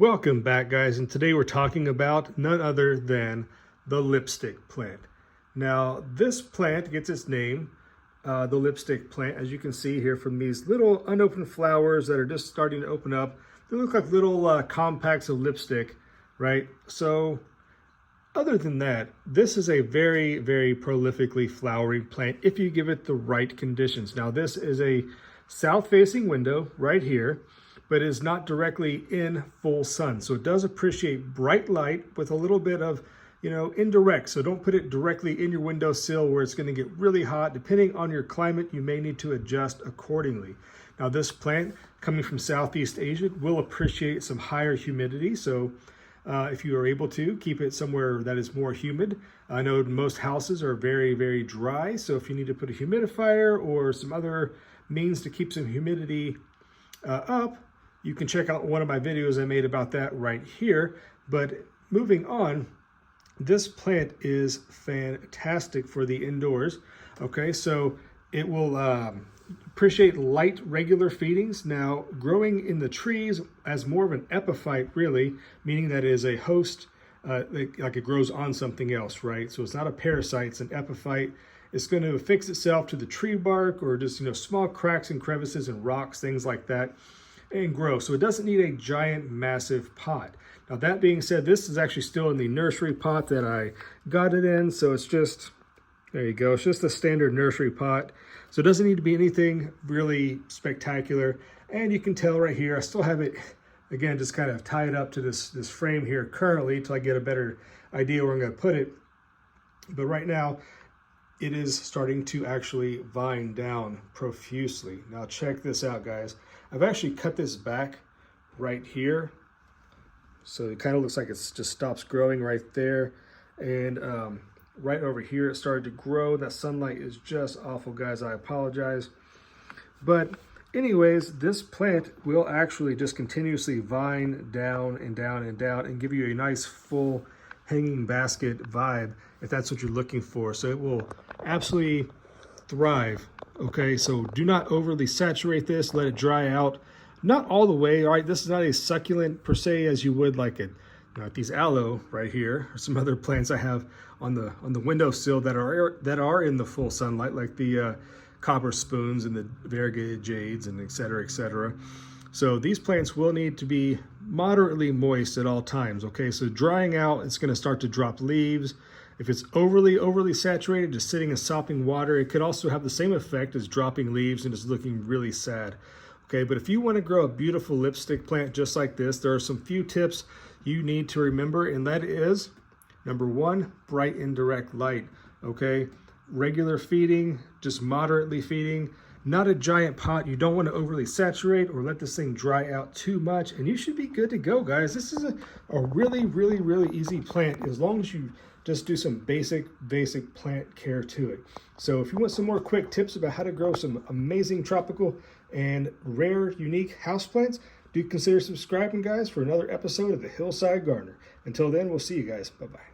Welcome back, guys, and today we're talking about none other than the lipstick plant. Now, this plant gets its name, the lipstick plant, as you can see here from these little unopened flowers that are just starting to open up. They look like little compacts of lipstick, right? So, other than that, this is a very, very prolifically flowering plant if you give it the right conditions. Now, this is a south-facing window right here, but is not directly in full sun. So it does appreciate bright light with a little bit of, indirect. So don't put it directly in your windowsill where it's going to get really hot. Depending on your climate, you may need to adjust accordingly. Now, this plant coming from Southeast Asia will appreciate some higher humidity. So if you are able to, keep it somewhere that is more humid. I know most houses are very, very dry. So if you need to put a humidifier or some other means to keep some humidity up, you can check out one of my videos I made about that right here. But moving on, this plant is fantastic for the indoors. Okay, so it will appreciate light, regular feedings. Now, growing in the trees as more of an epiphyte, really, meaning that it is a host, like it grows on something else, right? So it's not a parasite, it's an epiphyte. It's going to affix itself to the tree bark or just, small cracks and crevices and rocks, things like that, and grow. So it doesn't need a giant, massive pot. Now, that being said, this is actually still in the nursery pot that I got it in. So it's just, there you go. It's just a standard nursery pot. So it doesn't need to be anything really spectacular. And you can tell right here, I still have it, again, just kind of tied up to this frame here currently until I get a better idea where I'm going to put it. But right now, it is starting to actually vine down profusely. Now check this out, guys. I've actually cut this back right here. So it kind of looks like it just stops growing right there. And right over here, it started to grow. That sunlight is just awful, guys. I apologize. But anyways, this plant will actually just continuously vine down and down and down and give you a nice full hanging basket vibe if that's what you're looking for. So it will absolutely thrive. Okay, so do not overly saturate this. Let it dry out, not all the way. All right, this is not a succulent per se as you would like it. These aloe right here, or some other plants I have on the windowsill that are in the full sunlight, like the copper spoons and the variegated jades and et cetera, et cetera. So these plants will need to be moderately moist at all times. Okay, so drying out, it's going to start to drop leaves. If it's overly saturated, just sitting in sopping water, it could also have the same effect as dropping leaves and just looking really sad. Okay, but if you want to grow a beautiful lipstick plant just like this, there are some few tips you need to remember, and that is, number one, bright indirect light. Okay, regular feeding, just moderately feeding, not a giant pot. You don't want to overly saturate or let this thing dry out too much, and you should be good to go, guys. This is a really, really, really easy plant as long as you just do some basic plant care to it. So if you want some more quick tips about how to grow some amazing tropical and rare, unique houseplants, do consider subscribing, guys, for another episode of the Hillside Gardener. Until then, we'll see you guys. Bye-bye.